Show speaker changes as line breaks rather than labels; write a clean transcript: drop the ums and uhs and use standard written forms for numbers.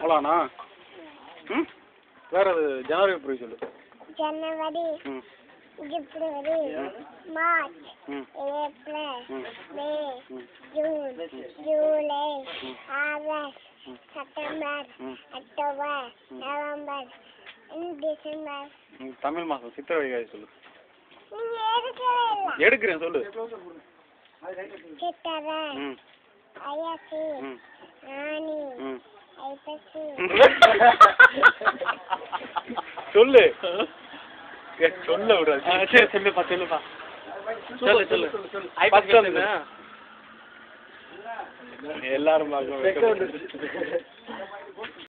அவ்வளோண்ணா. ம் வேற ஜனவரி பிப்ரவரி சொல்லு.
ஜனவரி, பிப்ரவரி, மார்ச், ஏப்ரல், மே, ஜூன், ஜூலை, August, September, October, November, December.
Tamil மாதம் சித்திரை வைகாசி சொல்லு.
நீங்க எடுக்கவே இல்லை.
எடுக்கிறேன் சொல்லு.
சித்திரை, ஐயசி, ராணி, ஐப்பசி.
சொல்லு சொல்ல விட.
சரி சொல்லுப்பா சொல்லுப்பா சொல்லு சொல்லு.
எல்லாரும்